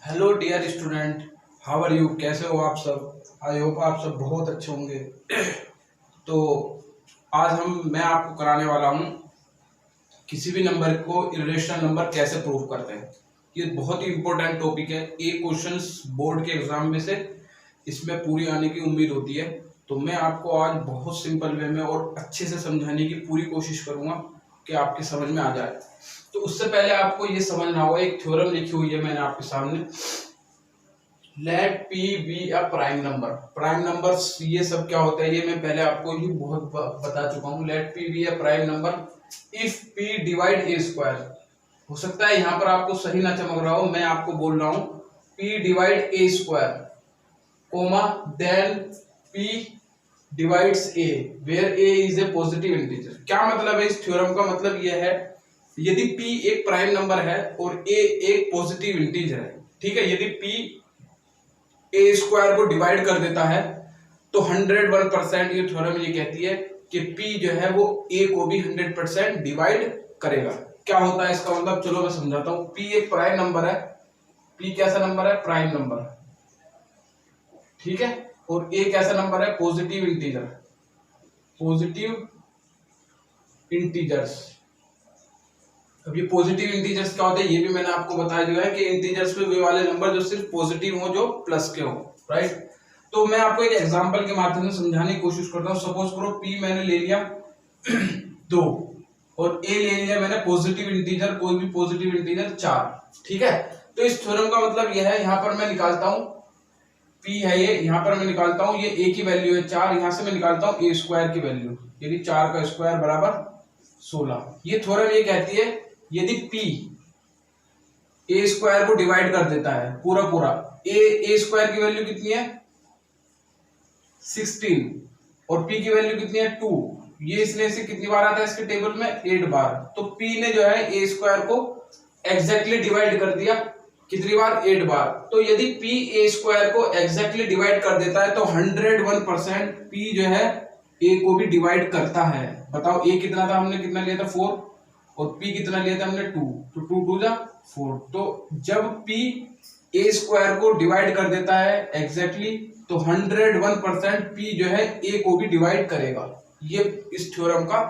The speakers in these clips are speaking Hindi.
Hello dear student, how are you? कैसे हो आप सब? आई होप आप सब बहुत अच्छे होंगे। तो आज मैं आपको कराने वाला हूँ किसी भी नंबर को इरेशनल नंबर कैसे प्रूव करते हैं। ये बहुत ही इंपॉर्टेंट टॉपिक है। एक क्वेश्चंस बोर्ड के एग्जाम में से इसमें पूरी आने की उम्मीद होती है। तो मैं आपको आज बहुत सिंपल वे में और अच्छे से समझाने की पूरी कोशिश करूंगा कि आपके समझ में आ जाए। तो उससे पहले आपको ये समझना होगा, एक थ्योरम लिखी हुई है मैंने आपके सामने। Let p be a prime number. Prime numbers ये सब क्या होता है ये मैं पहले आपको ही बहुत बता चुका हूँ। Let p be a prime number if p divide a square. हो सकता है यहाँ पर आपको सही ना चमक रहा हो, मैं आपको बोल रहा हूँ p divide a square comma then p divides a where a is a positive integer. क्या मतलब है इस थ्योरम का? मतलब यह है यदि p एक प्राइम नंबर है और a एक पॉजिटिव इंटीजर है, ठीक है, यदि p ए स्क्वायर को डिवाइड कर देता है तो 101% ये थ्योरम ये कहती है कि p जो है वो a को भी 100% डिवाइड करेगा। क्या होता है इसका मतलब? चलो मैं समझाता हूं। p एक प्राइम नंबर है। p कैसा नंबर है? प्राइम नंबर, ठीक है। और a कैसा नंबर है? Positive integer, positive integers. अब ये पॉजिटिव इंटीजर्स क्या होते हैं ये भी मैंने आपको बताया दिया है कि इंटीजर्स में वे वाले नंबर जो सिर्फ पॉजिटिव हो, जो प्लस के हो, राइट। तो मैं आपको एक एग्जांपल के माध्यम से समझाने की कोशिश करता हूँ। सपोज करो p मैंने ले लिया 2 और a ले लिया मैंने पॉजिटिव इंटीजर, कोई भी पॉजिटिव इंटीजर 4, ठीक है। तो इस थ्योरम का मतलब यह है, यहाँ पर मैं निकालता हूँ p है ये, यहाँ पर मैं निकालता हूँ ये a की वैल्यू है 4, यहाँ से मैं निकालता हूँ a स्क्वायर की वैल्यू, यानी 4 का स्क्वायर बराबर 16। ये थ्योरम ये कहती है यदि p ए स्क्वायर को डिवाइड कर देता है पूरा पूरा, ए स्क्वायर की वैल्यू कितनी है 16 और p की वैल्यू कितनी है 2, ये इसलिए से कितनी बार आता है इसके टेबल में 8 बार। तो p ने जो है ए स्क्वायर को एग्जैक्टली डिवाइड कर दिया, कितनी बार? 8 बार। तो यदि p ए स्क्वायर को एग्जैक्टली डिवाइड कर देता है तो 101% p जो है a को भी डिवाइड करता है। बताओ a कितना था? हमने कितना लिया था? 4, और p कितना लिया था हमने? 2, तो 2 2 जा 4। तो जब p a स्क्वायर को डिवाइड कर देता है एग्जैक्टली तो 101% p जो है a को भी डिवाइड करेगा। ये इस थ्योरम का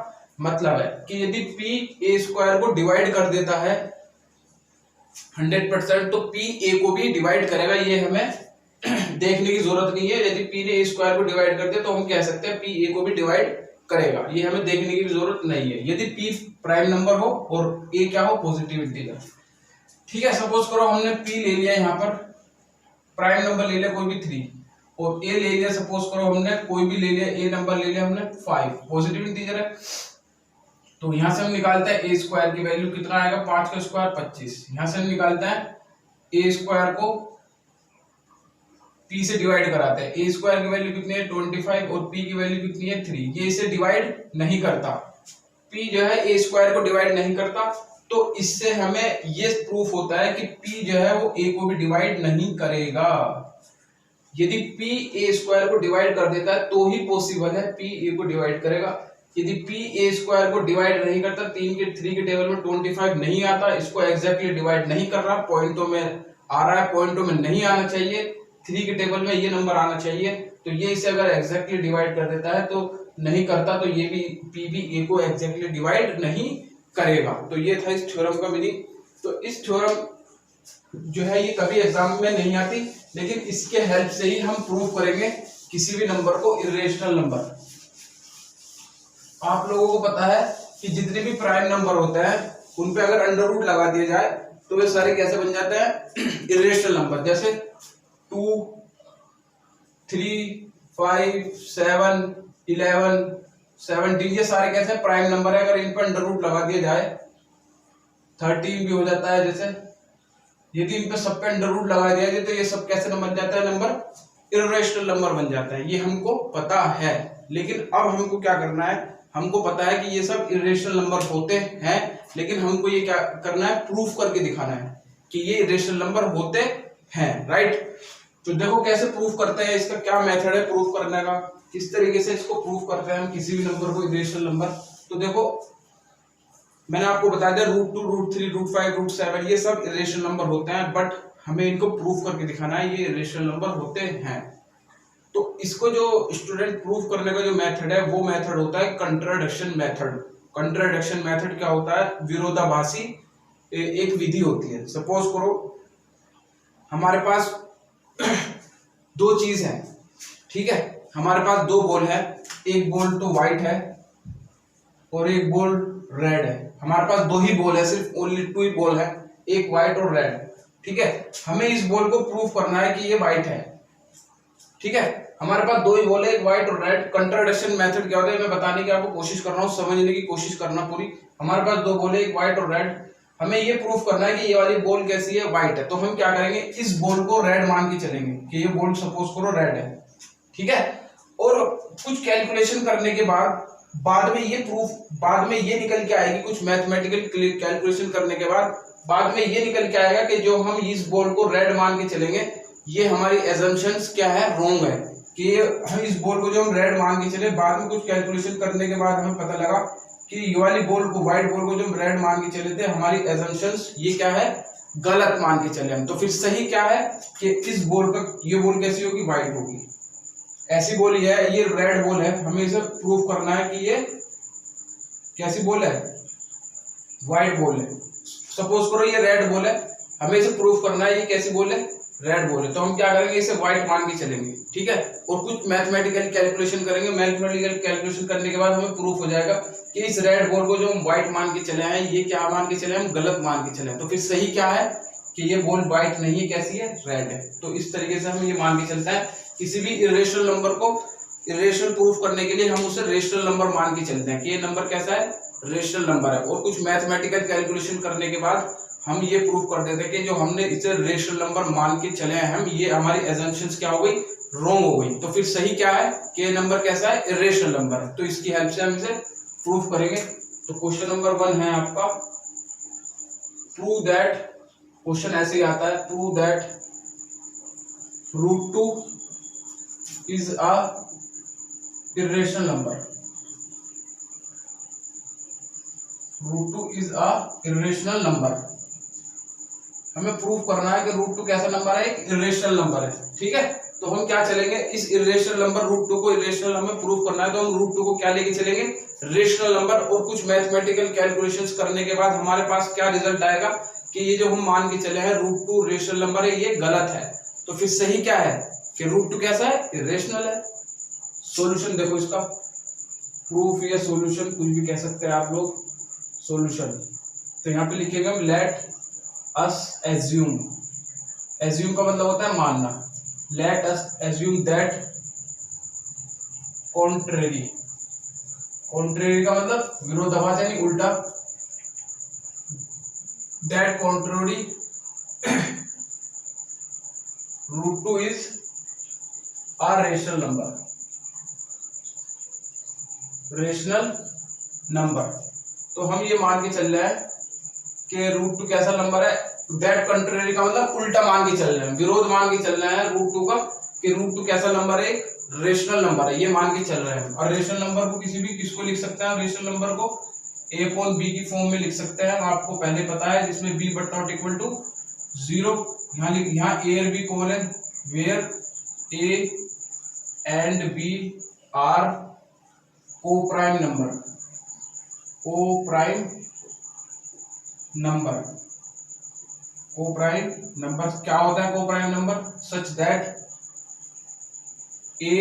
मतलब है कि यदि p a स्क्वायर को डिवाइड कर देता है 100% तो p a को भी डिवाइड करेगा। ये हमें देखने की जरूरत नहीं है। यदि p ने a स्क्वायर को डिवाइड कर दिया तो हम कह सकते हैं p a को भी डिवाइड करेगा, ये हमें देखने की जरूरत नहीं है यदि p प्राइम नंबर हो और a क्या हो? पॉजिटिव इंटीजर, ठीक है। सपोज करो हमने p ले लिया, यहाँ पर प्राइम नंबर ले लिया कोई भी 3, और a ले लिया, सपोज करो हमने कोई भी ले लिया, a नंबर ले लिया हमने 5, पॉजिटिव इंटीजर है। तो यहां से हम निकालते हैं ए स्क्वायर की वैल्यू, कितना आएगा? 5 का स्क्वायर 25। यहां से हम निकालते हैं ए स्क्वायर को p से डिवाइड कराते हैं। ए स्क्वायर की वैल्यू कितनी है? 25 और p की वैल्यू कितनी है? 3। ये इसे डिवाइड नहीं करता, p जो है ए स्क्वायर को डिवाइड नहीं करता। तो इससे हमें ये प्रूफ होता है कि p जो है वो a को भी डिवाइड नहीं करेगा। यदि p ए स्क्वायर को डिवाइड कर देता है तो ही पॉसिबल है p a को डिवाइड करेगा। यदि p ए स्क्वायर को डिवाइड नहीं करता, 3 के टेबल में 25 नहीं आता, इसको एग्जैक्टली डिवाइड नहीं कर रहा, पॉइंटों में आ रहा है, पॉइंटों में नहीं आना चाहिए, 3 के टेबल में ये नंबर आना चाहिए, तो ये इसे अगर एग्जैक्टली डिवाइड कर देता है तो नहीं करता, तो ये भी p भी a को एग्जैक्टली डिवाइड नहीं करेगा। तो ये था इस थ्योरम का मीनिंग। तो इस थ्योरम जो है ये कभी एग्जाम में नहीं आती, लेकिन इसके हेल्प से ही हम प्रूव करेंगे किसी भी नंबर को इरेशनल नंबर। आप लोगों को पता है कि जितने भी प्राइम नंबर होते हैं उन पे अगर अंडर रूट लगा दिया जाए तो वे सारे कैसे बन जाते हैं? Irrational number. जैसे 2, 3, 5, 7, 11, 17, ये सारे कैसे प्राइम नंबर है। अगर इन पर अंडर रूट लगा दिया जाए 13 भी हो जाता है। जैसे यदि इन पे सब पे अंडर रूट लगा दिया जाए तो ये सब कैसे बन जाता है? नंबर, इरेशनल नंबर बन जाता है। ये हमको पता है, लेकिन अब हमको क्या करना है? हमको पता है कि ये सब इरेशनल नंबर होते हैं, लेकिन हमको ये क्या करना है? प्रूफ करके दिखाना है कि ये इरेशनल नंबर होते हैं, राइट। तो देखो कैसे प्रूफ करते हैं, इसका क्या मेथड है प्रूफ करने का, किस तरीके से इसको प्रूफ करते हैं हम किसी भी नंबर को इरेशनल नंबर। तो देखो मैंने आपको बता दिया √2, √3, √5, √7 ये सब इरेशनल नंबर होते हैं, बट हमें इनको प्रूफ करके दिखाना है ये रेशनल नंबर होते हैं। तो इसको जो स्टूडेंट प्रूफ करने का जो मेथड है वो मेथड होता है कंट्राडिक्शन मेथड। कंट्राडिक्शन मेथड क्या होता है? विरोधाभासी एक विधि होती है। सपोज करो हमारे पास दो चीज है, ठीक है, हमारे पास दो बॉल है, एक बॉल तो व्हाइट है और एक बॉल रेड है। हमारे पास दो ही बॉल है, सिर्फ ओनली टू ही बॉल है, एक व्हाइट और रेड, ठीक है। हमें इस बॉल को प्रूफ करना है कि ये व्हाइट है, ठीक है। हमारे पास दो ही बॉल है, एक व्हाइट और रेड। कंट्राडिक्शन मेथड क्या होता है मैं बताने की आपको कोशिश कर रहा हूँ, समझने की कोशिश करना पूरी। हमारे पास दो बॉल है, एक व्हाइट और रेड, हमें ये प्रूफ करना है कि ये वाली बॉल कैसी है? व्हाइट है। तो हम क्या करेंगे, इस बॉल को रेड मान के चलेंगे कि ये बॉल सपोज करो रेड है, ठीक है। और कुछ कैलकुलेशन करने के बाद में ये निकल के आएगी, कुछ मैथमेटिकल कैलकुलेशन करने के बाद में ये निकल के आएगा कि जो हम इस बॉल को रेड मान के चलेंगे ये हमारी एजम्पशंस क्या है? रॉन्ग है। कि हम इस बॉल को जो हम रेड मान के चले, बाद में कुछ कैलकुलेशन करने के बाद हमें पता लगा कि ये वाली बॉल को, व्हाइट बॉल को जो हम रेड मान के चले थे, हमारी एजम्पशंस ये क्या है? गलत मान के चले हम। तो फिर सही क्या है कि इस बॉल का, ये बॉल कैसी होगी? व्हाइट होगी। ऐसी बॉल ये है, ये रेड बॉल है, हमें इसे प्रूफ करना है कि ये कैसी बॉल है? व्हाइट बॉल है। सपोज करो ये रेड बॉल है, हमें इसे प्रूफ करना है ये कैसी बॉल है? रेड बॉल है। तो हम क्या करेंगे, इसे व्हाइट मान के चलेंगे, ठीक है। और कुछ मैथमेटिकल कैलकुलेशन करेंगे, मैथमेटिकल कैलकुलेशन करने के बाद हमें प्रूफ हो जाएगा कि इस रेड बॉल को जो हम व्हाइट मान के चले हैं, ये क्या मान के चले हैं? हम गलत मान के चले हैं। तो फिर सही क्या है कि ये बॉल व्हाइट नहीं है, कैसी है? रेड है। तो इस तरीके से हम ये मान के चलते हैं। किसी भी इरेशनल नंबर को इरेशनल प्रूफ करने के लिए हम उसे रेशनल नंबर मान के चलते हैं कि ये नंबर कैसा है? रेशनल नंबर है। और कुछ मैथमेटिकल कैलकुलेशन करने के बाद हम ये प्रूफ कर देते हैं कि जो हमने इसे रेशनल नंबर मान के चले हैं हम, ये हमारी एजम्पशंस क्या हो गई? रॉन्ग हो गई। तो फिर सही क्या है कि ये नंबर कैसा है? इरेशनल नंबर है। तो इसकी हेल्प से हम इसे प्रूफ करेंगे। तो क्वेश्चन नंबर 1 है आपका, प्रूव दैट, क्वेश्चन ऐसे ही आता है, prove that √2 is a irrational number. √2 is a irrational number. हमें प्रूफ करना है कि √2 कैसा नंबर है? एक इरेशनल नंबर है, ठीक है। तो हम क्या चलेंगे, इस इरेशनल नंबर √2 को इरेशनल हमें प्रूफ करना है, तो हम √2 को क्या लेके चलेंगे? Rational number. और कुछ मैथमेटिकल कैलकुलेशंस करने के बाद हमारे पास क्या रिजल्ट आएगा कि ये जो हम मान के चले हैं √2 रेशनल नंबर है, ये गलत है। तो फिर सही क्या है कि √2 कैसा है? इरेशनल है। सॉल्यूशन देखो इसका, प्रूफ या सॉल्यूशन कुछ भी कह सकते हैं आप लोग, सॉल्यूशन। तो यहाँ पे लिखेंगे हम लेट अस एज्यूम। एज्यूम का मतलब होता है मानना। Let us assume that contrary. Contrary का मतलब विरोधाभास यानी उल्टा। That contrary √2 is a rational number. Rational number. तो हम ये मान के चल रहे हैं कि √2 कैसा नंबर है? दैट कंट्रेरी का मतलब उल्टा मान के चल रहे हैं, विरोध मान के चल रहे हैं √2 का, कि √2 कैसा नंबर है? एक रेशनल नंबर है, ये मान के चल रहे हैं। और रेशनल नंबर को किसको लिख सकते हैं? रेशनल नंबर को a/b की फॉर्म में लिख सकते हैं, आपको पहले पता है, जिसमें b but not equal to 0। यहाँ a और b कौन है? Where a and b are coprime number. Coprime number. Coprime number क्या होता है? Coprime number such that a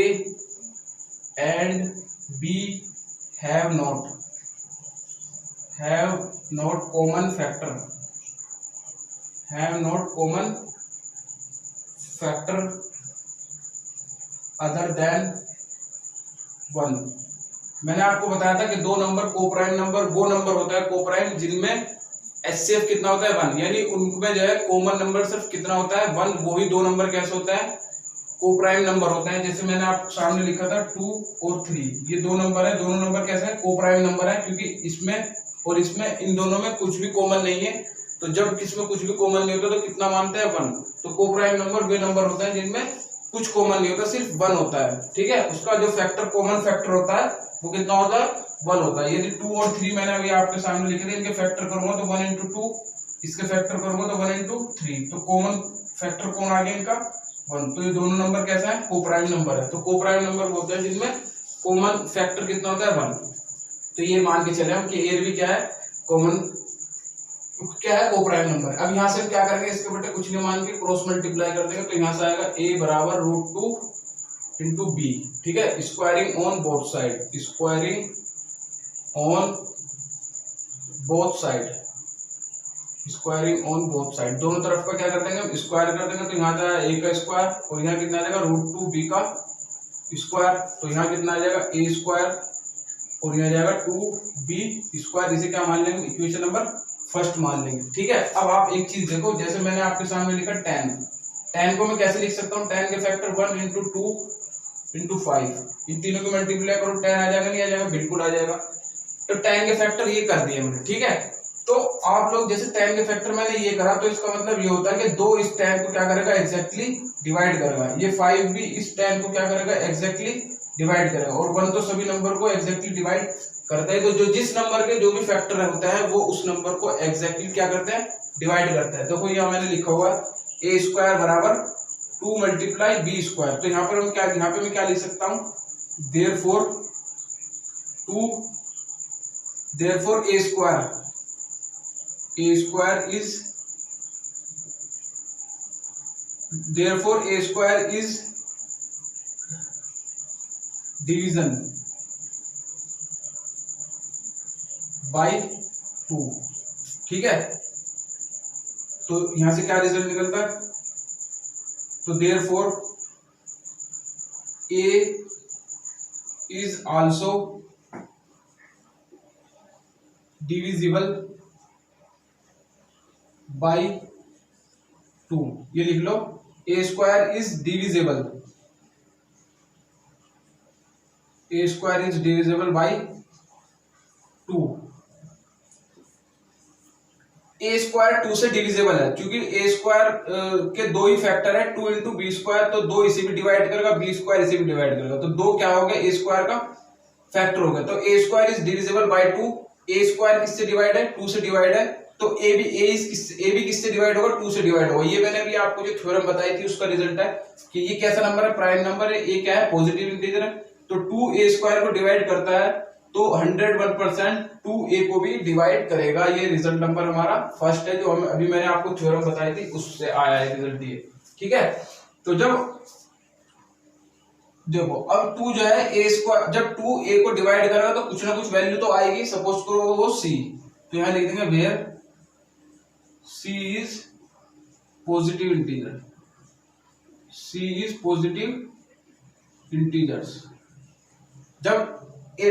and b have not common factor, have not common factor other than 1। मैंने आपको बताया था कि दो नंबर को-प्राइम नंबर वो नंबर होता है को-प्राइम जिनमें HCF कितना होता है? 1। यानी उनमें जो है कॉमन नंबर सिर्फ कितना होता है? 1। वही दो नंबर कैसे होता है? को-प्राइम नंबर होते हैं। जैसे मैंने आपको सामने लिखा था 2 और 3, ये दो नंबर है, दोनों नंबर कैसे है? को-प्राइम नंबर है, क्योंकि इसमें और इसमें, इन दोनों में कुछ भी कॉमन नहीं है। तो जब किसमें कुछ भी कॉमन नहीं होता तो कितना मानते हैं? 1। तो को-प्राइम नंबर वे नंबर होता है जिनमें कुछ कॉमन नहीं होता, सिर्फ 1 होता है, ठीक है। उसका जो फैक्टर, कॉमन फैक्टर होता है वो कितना होता है? 1 होता है। यदि 2 और 3 मैंने अभी आपके सामने लिखे थे, इनके फैक्टर करूंगा तो 1 into 2, इसके फैक्टर करूंगा तो 1 into 3। तो कॉमन फैक्टर कौन आ गया इनका 1। तो ये दोनों नंबर कैसा है, को प्राइम नंबर है। तो को प्राइम नंबर होते हैं जिनमें कॉमन फैक्टर कितना होता है 1। तो ये मान के चले हम कि ए भी क्या है, कॉमन क्या है, को प्राइम नंबर। अब यहाँ से हम क्या करेंगे, इसके बेटे कुछ नहीं मान के क्रॉस मल्टीप्लाई कर देंगे। तो यहाँ से आएगा a बराबर √2 इंटू बी, ठीक है, squaring on both side, squaring on both side, squaring on both side, दोनों तरफ का क्या कर देंगे हम, स्क्वायर कर देंगे। तो यहाँ जाएगा a का स्क्वायर और यहाँ कितना आ जाएगा √2 b का स्क्वायर। तो यहाँ कितना आ जाएगा a स्क्वायर और यहाँ जाएगा 2b स्क्वायर। इसे क्या मान लेंगे, इक्वेशन नंबर फर्स्ट मान लेंगे, ठीक है। अब आप एक चीज देखो, जैसे मैंने आपके सामने लिखा tan को मैं कैसे लिख सकता हूँ, tan के फैक्टर 1 इंटू 2 इंटू 5, इन तीनों को मल्टीप्लाई करो, tan आ जाएगा, नहीं आ जाएगा, बिल्कुल आ जाएगा। तो tan के फैक्टर ये कर दिए हमने, ठीक है। तो आप लोग जैसे tan के फैक्टर मैंने ये करा, तो इसका मतलब ये होता है कि 2 इस tan को क्या करेगा, एग्जैक्टली डिवाइड करेगा। ये 5 भी इस tan को क्या करेगा, एग्जैक्टली डिवाइड करेगा। और 1 तो सभी नंबर को एग्जैक्टली डिवाइड करता है। तो जो जिस नंबर के जो भी फैक्टर होता है वो उस नंबर को एग्जैक्टली क्या करते हैं, डिवाइड करता है। देखो यहाँ मैंने लिखा हुआ a स्क्वायर बराबर 2 मल्टीप्लाई b स्क्वायर। तो यहाँ पर हम क्या, यहाँ पे मैं क्या लिख सकता हूँ, therefore a square is division bye 2, ठीक है। तो यहां से क्या रिजल्ट निकलता है, तो therefore a is also divisible by 2, ये लिख लो, a square is divisible by 2। a square 2 से डिविजिबल है, क्योंकि a स्क्वायर के दो ही फैक्टर है, 2 इंटू बी स्क्वायर। तो 2 इसे भी डिवाइड करेगा, b स्क्वायर इसे भी डिवाइड करेगा। तो 2 क्या हो गया, a स्क्वायर का फैक्टर हो गया। तो a square is divisible by 2। a square किससे डिवाइड है, 2 से डिवाइड है। तो a भी किससे डिवाइड होगा, 2 से डिवाइड होगा। ये मैंने अभी आपको जो थ्योरम बताई थी उसका रिजल्ट है कि ये कैसा नंबर है, प्राइम नंबर है, a क्या है, पॉजिटिव इंटीजर है। तो 2a स्क्वायर को डिवाइड करता है तो 101% 2a को भी डिवाइड करेगा। ये रिजल्ट नंबर हमारा फर्स्ट है, जो हम अभी मैंने आपको थ्योरम बताई थी उससे आया है रिजल्ट ये, ठीक है। तो जब देखो अब 2 जो है a स्क्वायर, जब 2a को डिवाइड करेगा तो कुछ ना कुछ वैल्यू तो आएगी। सपोज करो वो c, तो यहां लिख देंगे where c is positive integer, c is positive integers. जब a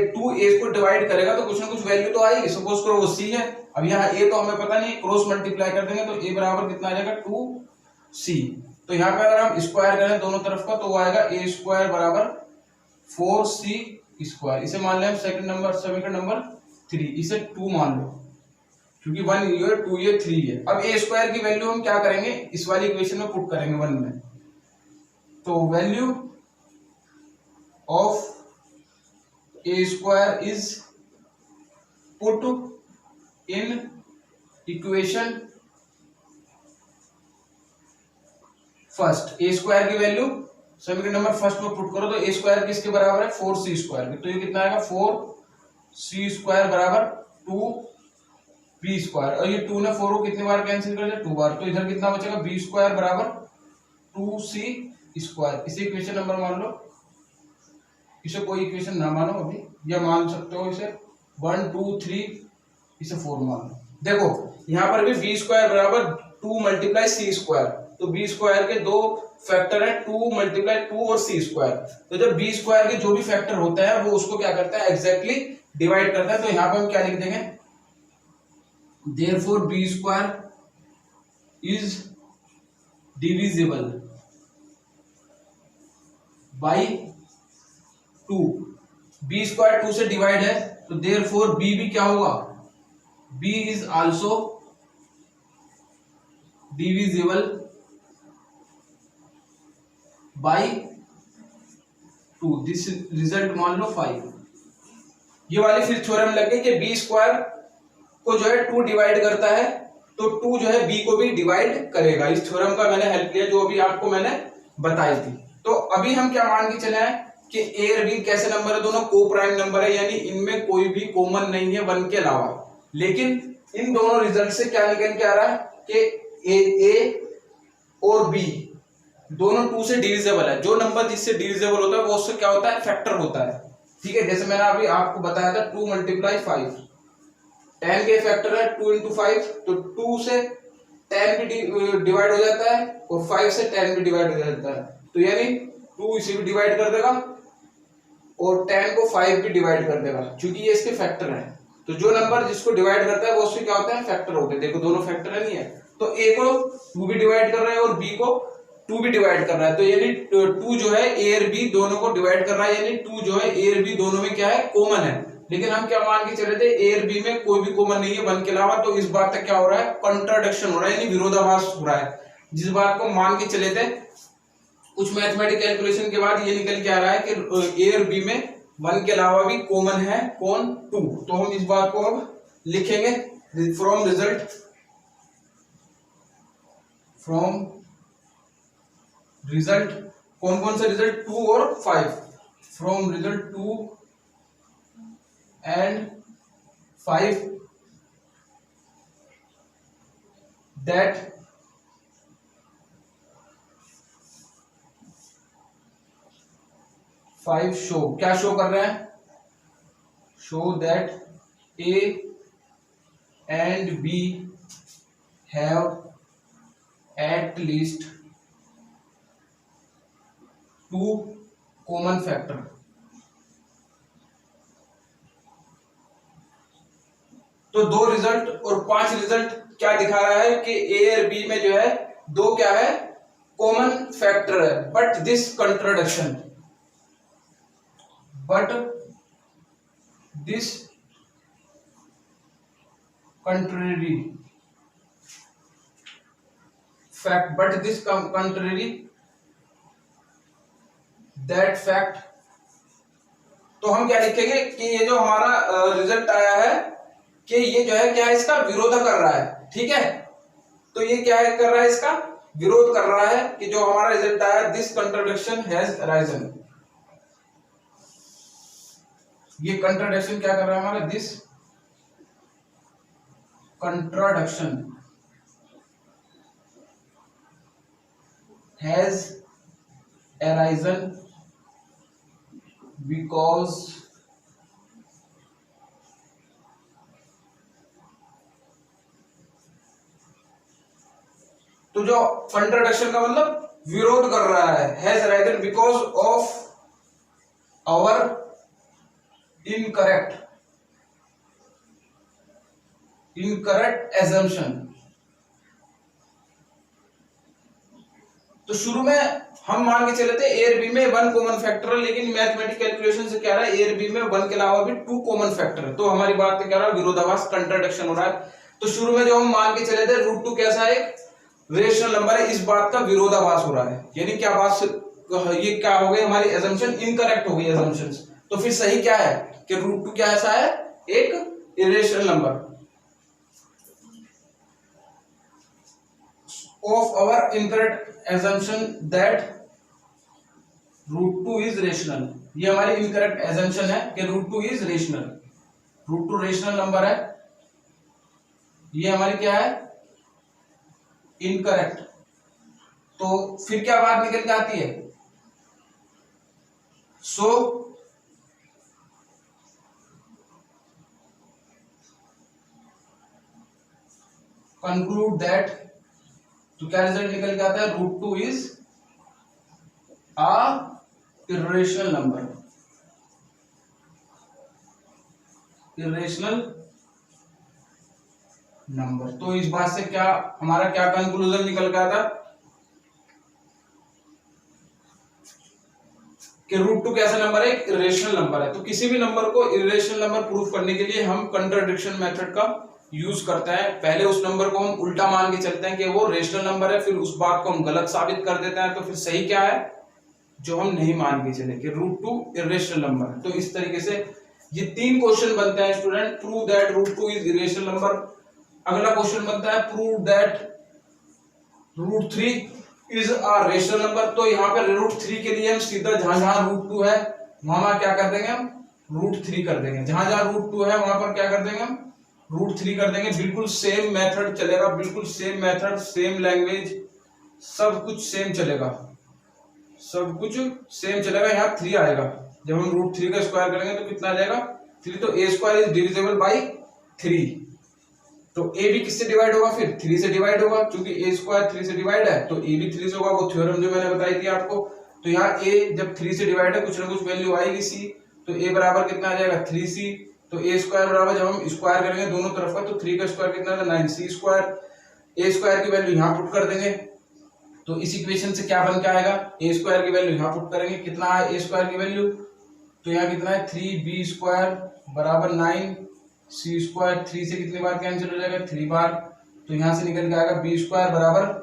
को डिवाइड करेगा तो कुछ ना कुछ वैल्यू तो आएगी। सपोज करो वो c है। अब यहाँ a तो हमें पता नहीं, क्रॉस मल्टीप्लाई कर देंगे तो a बराबर कितना आ जाएगा 2c। तो यहाँ पे अगर हम स्क्वायर करें दोनों तरफ का तो वो आएगा a स्क्वायर बराबर 4c स्क्वायर। इसे मान लें हम समीकरण नंबर 3, इसे 2 मान लो, क्योंकि 1 ये 2 ये 3 है। अब a स्क्वायर की वैल्यू हम क्या करेंगे, इस वाली इक्वेशन में पुट करेंगे 1 में। तो value of a square is put in equation first. a square की वैल्यू समीकरण नंबर फर्स्ट में पुट करो तो a स्क्वायर किसके बराबर है, 4c स्क्वायर। तो ये कितना आएगा, 4c स्क्वायर बराबर 2b स्क्वायर। और ये 2 ने 4 को कितनी बार कैंसिल कर दिया, 2 बार। तो इधर कितना बचेगा, b स्क्वायर बराबर 2c स्क्वायर। इसे इक्वेशन नंबर मान लो, इसे कोई इक्वेशन ना मानो अभी, या मान सकते हो इसे 1 2 3, इसे 4 मान लो। देखो यहाँ पर भी b स्क्वायर बराबर 2 मल्टीप्लाई c स्क्वायर। तो b स्क्वायर के दो फैक्टर है, 2 मल्टीप्लाई 2 और c स्क्वायर। तो जब b स्क्वायर के जो भी फैक्टर होता है वो उसको क्या करता है, एग्जैक्टली डिवाइड करता है। तो यहाँ पे हम क्या लिख देंगे, therefore b square is divisible by 2। b square 2 से डिवाइड है तो देयरफॉर b भी क्या होगा, b is also divisible by 2। This result मान लो 5। ये वाली फिर थ्योरम लग गई कि b स्क्वायर को जो है 2 डिवाइड करता है तो 2 जो है b को भी डिवाइड करेगा। इस थ्योरम का मैंने हेल्प लिया जो अभी आपको मैंने बताई थी। तो अभी हम क्या मान के चले हैं कि a और b कैसे नंबर है, दोनों को प्राइम नंबर है, यानी इनमें कोई भी कॉमन नहीं है 1 के अलावा। लेकिन इन दोनों रिजल्ट से क्या निकल के आ रहा है कि a और b दोनों 2 से डिविजिबल है। जो नंबर जिससे डिविजिबल होता है वो उससे क्या होता है, फैक्टर होता है। ठीक है, जैसे मैंने अभी आपको बताया था 2 × 5, 10 के फैक्टर है 2 × 5, तो 2 से 10 भी डिवाइड हो जाता है और 5 से 10 भी डिवाइड हो जाता है, तो यानी 2 इसे भी डिवाइड कर देगा और 10 को 5 भी डिवाइड कर देगा, क्योंकि ये इसके फैक्टर है। तो जो नंबर जिसको डिवाइड करता है वो उससे क्या होता है, फैक्टर होते हैं। देखो दोनों फैक्टर है, नहीं है, तो a को 2 भी डिवाइड कर रहा है और b को 2 भी डिवाइड कर रहा है, तो यानी 2 जो है a और b दोनों को डिवाइड कर रहा है, यानी 2 जो है a और b दोनों में क्या है, कॉमन है। लेकिन हम क्या मान के चले थे, a और b में कोई भी कॉमन नहीं है 1 के अलावा, तो इस बात तक क्या हो रहा है, कंट्राडिक्शन हो रहा है, यानी विरोधाभास हो रहा है। जिस बात को मान के चले थे कुछ मैथमेटिकल कैलकुलेशन के बाद ये निकल के आ रहा है कि a और b में 1 के अलावा भी कॉमन है कौन, 2। तो हम इस बात को अब लिखेंगे फ्रॉम रिजल्ट कौन कौन से रिजल्ट, 2 और 5, from result 2 and 5 that show, क्या शो कर रहे हैं, show that A and B have at least 2 common factor। तो 2 रिजल्ट और 5 रिजल्ट क्या दिखा रहा है कि ए और बी में जो है 2 क्या है, कॉमन फैक्टर है। But this contrary that fact। तो हम क्या लिखेंगे कि ये जो हमारा रिजल्ट आया है कि ये जो है क्या है, इसका विरोध कर रहा है। ठीक है, तो ये क्या है कर रहा है, इसका विरोध कर रहा है कि जो हमारा रिजल्ट आया, दिस कंट्राडिक्शन हैज अराइजन। ये कंट्राडिक्शन क्या कर रहा है हमारा, this contradiction has arisen because तो जो कंट्राडिक्शन का मतलब विरोध कर रहा है, has arisen because of our incorrect assumption. तो शुरू में हम मान के चले थे ए और बी में 1 कॉमन फैक्टर है, लेकिन मैथमेटिकल कैलकुलेशन से क्या रहा है, ए और बी में 1 के अलावा भी 2 कॉमन फैक्टर है। तो हमारी बात पे क्या रहा है, विरोधाभास कंट्राडिक्शन हो रहा है। तो शुरू में जो हम मान के चले थे √2 कैसा है, एक रेशनल नंबर है, इस बात का विरोधाभास हो रहा है, यानी क्या बात, ये क्या हो गई, हमारी एजम्पशन इनकरेक्ट हो गई एजम्पशंस। तो फिर सही क्या है कि √2 क्या ऐसा है, एक irrational number of our incorrect assumption that √2 is rational। ये हमारी इनकरेक्ट assumption है कि √2 is rational। √2 रेशनल नंबर है, ये हमारी क्या है, इनकरेक्ट। तो फिर क्या बात निकल के आती है, सो कंक्लूड दैट, तो क्या रिजल्ट निकल के आता है, √2 is a irrational number, irrational number. तो इस बात से क्या हमारा क्या कंक्लूजन निकल के आता कि √2 कैसा नंबर है, एक इरेशनल नंबर है। तो किसी भी नंबर को इरेशनल नंबर प्रूफ करने के लिए हम कंट्राडिक्शन मेथड का यूज करते हैं। पहले उस नंबर को हम उल्टा मान के चलते हैं कि वो रेशनल नंबर है, फिर उस बात को हम गलत साबित कर देते हैं। तो फिर सही क्या है, जो हम नहीं मान के चले कि √2 इरेशनल नंबर है। तो इस तरीके से ये 3 क्वेश्चन बनते हैं student, prove that √2 is irrational number, अगला क्वेश्चन बनता है prove that √3 is a rational number. तो यहाँ पे √3 के लिए हम सीधा जहां जहां √2 है वहां क्या कर देंगे, हम √3 कर देंगे। जहां जहां √2 है वहां पर क्या कर देंगे, हम √3 कर देंगे। बिल्कुल सेम मेथड चलेगा, बिल्कुल सेम मेथड, सेम लैंग्वेज, सब कुछ सेम चलेगा, सब कुछ सेम चलेगा। यहाँ 3 आएगा, जब हम √3 का स्क्वायर करेंगे तो कितना आ जाएगा 3। तो a square is divisible by 3। तो a भी किससे डिवाइड होगा, फिर 3 से डिवाइड होगा, क्योंकि a स्क्वायर 3 से डिवाइड है तो a भी 3 से होगा। वो थ्योरम जो मैंने बताई थी आपको। तो यहाँ a जब 3 से डिवाइड है कुछ ना कुछ वैल्यू आएगी c, तो a बराबर कितना आ जाएगा 3c। तो a स्क्वायर बराबर जब हम स्क्वायर करेंगे दोनों तरफ का तो 3 का स्क्वायर कितना था 9c स्क्वायर। a स्क्वायर की वैल्यू यहाँ पुट कर देंगे तो इस इक्वेशन से क्या बन के आएगा, a स्क्वायर की वैल्यू यहाँ पुट करेंगे, कितना है a स्क्वायर की वैल्यू, तो यहाँ कितना है 3b स्क्वायर बराबर 9c स्क्वायर। 3 से कितनी बार कैंसिल हो जाएगा 3 बार, तो यहाँ से निकल के आएगा b स्क्वायर बराबर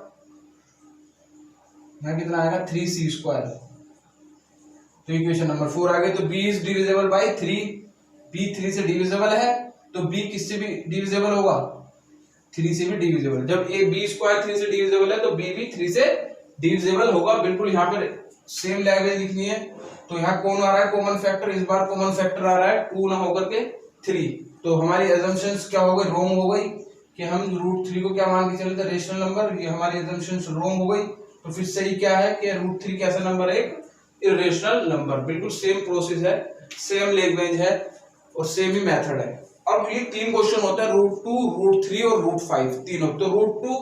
यहाँ कितना आएगा 3c स्क्वायर। तो इक्वेशन नंबर 4 आ गई। तो b is divisible by 3, b 3 से डिविजिबल है तो b किससे भी डिविजिबल होगा 3 से भी डिविजिबल। जब a b स्क्वायर 3 से डिविजिबल है तो b भी 3 से डिविजिबल होगा। बिल्कुल यहाँ पर सेम लैंग्वेज लिखनी है। तो यहाँ कौन आ रहा है कॉमन फैक्टर, इस बार कॉमन फैक्टर आ रहा है 2 ना होकर के 3। तो हमारी एजम्पशंस क्या हो गई, रॉन्ग हो गई कि हम √3 को क्या मान के चलते रेशनल नंबर, ये हमारी एजम्पशंस रॉन्ग हो गई। तो फिर सही क्या है कि √3 कैसा नंबर है, एक इरेशनल नंबर। बिल्कुल सेम प्रोसेस है, सेम लैंग्वेज है और सेम ही मेथड है। अब ये 3 क्वेश्चन होता है √2, √3 और √5 तीनों। तो √2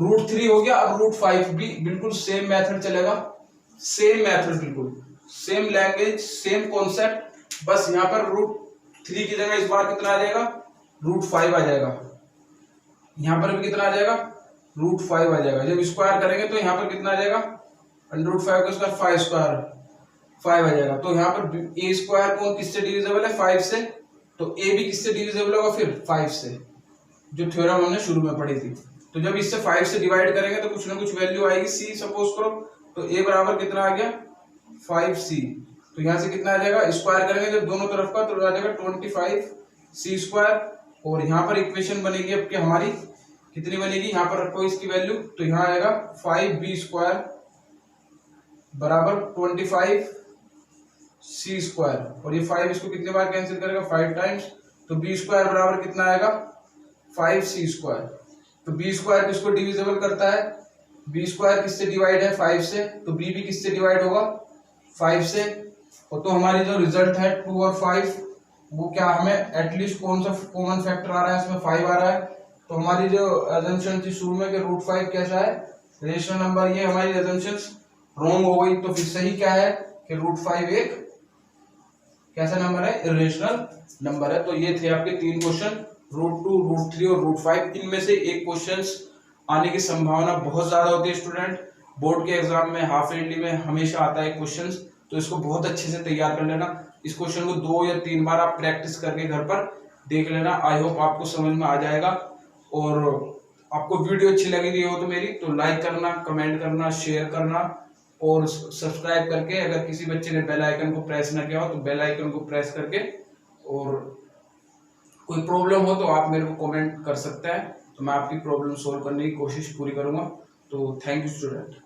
√3 हो गया। अब √5 भी बिल्कुल सेम मेथड चलेगा, सेम मेथड, बिल्कुल सेम लैंग्वेज, सेम कॉन्सेप्ट। बस यहाँ पर √3 की जगह इस बार कितना आ जाएगा √5 आ जाएगा। यहाँ पर भी कितना आ जाएगा √5 आ जाएगा। जब स्क्वायर करेंगे तो यहाँ पर कितना आ जाएगा √5 का स्क्वायर 5 स्क्वायर 5 आ जाएगा। तो यहाँ पर a स्क्वायर कौन किससे डिविजिबल है 5 से, तो a भी किससे डिविजिबल होगा फिर 5 से, जो थ्योरम हमने शुरू में पढ़ी थी। तो जब इससे 5 से डिवाइड करेंगे तो कुछ ना कुछ वैल्यू आएगी c सपोज करो। तो a बराबर कितना आ गया 5c। तो यहाँ से कितना आ जाएगा स्क्वायर करेंगे जब दोनों तरफ का तो आ जाएगा 25c स्क्वायर। और यहाँ पर इक्वेशन बनेगी अब कि हमारी कितनी बनेगी, यहाँ पर रखो इसकी वैल्यू, तो यहाँ आएगा 5b स्क्वायर बराबर 25c स्क्वायर। और ये 5 इसको कितनी बार कैंसिल करेगा 5 टाइम्स। तो b स्क्वायर बराबर कितना आएगा 5c स्क्वायर। तो b स्क्वायर किसको डिविजिबल करता है, b स्क्वायर किससे डिवाइड है 5 से, तो b भी किससे डिवाइड होगा 5 से। और तो हमारी जो रिजल्ट है 2 और 5 वो क्या हमें एटलीस्ट कौन सा कॉमन फैक्टर आ रहा है, इसमें 5 आ रहा है। तो हमारी जो अजम्पशन थी शुरू में कि √5 कैसा है रेशनल नंबर, ये हमारी अजम्पशंस रॉन्ग हो गई। तो फिर सही क्या है कि √5 एक कैसा नंबर है इरेशनल नंबर है। तो ये थे आपके 3 क्वेश्चन √2, √3 और √5। इनमें से एक क्वेश्चंस आने की संभावना बहुत ज्यादा होती है स्टूडेंट। बोर्ड के एग्जाम में हाफ ईयरली में हमेशा आता है क्वेश्चंस, तो इसको बहुत अच्छे से तैयार कर लेना। इस क्वेश्चन को 2 या 3 बार आप प्रैक्टिस करके घर पर देख लेना। आई होप आपको समझ में आ जाएगा। और आपको वीडियो अच्छी लगी रही हो तो मेरी तो लाइक करना, कमेंट करना, शेयर करना और सब्सक्राइब करके, अगर किसी बच्चे ने बेल आइकन को प्रेस ना किया हो तो बेल आइकन को प्रेस करके, और कोई प्रॉब्लम हो तो आप मेरे को कमेंट कर सकते हैं, तो मैं आपकी प्रॉब्लम सोल्व करने की कोशिश पूरी करूंगा। तो थैंक यू स्टूडेंट।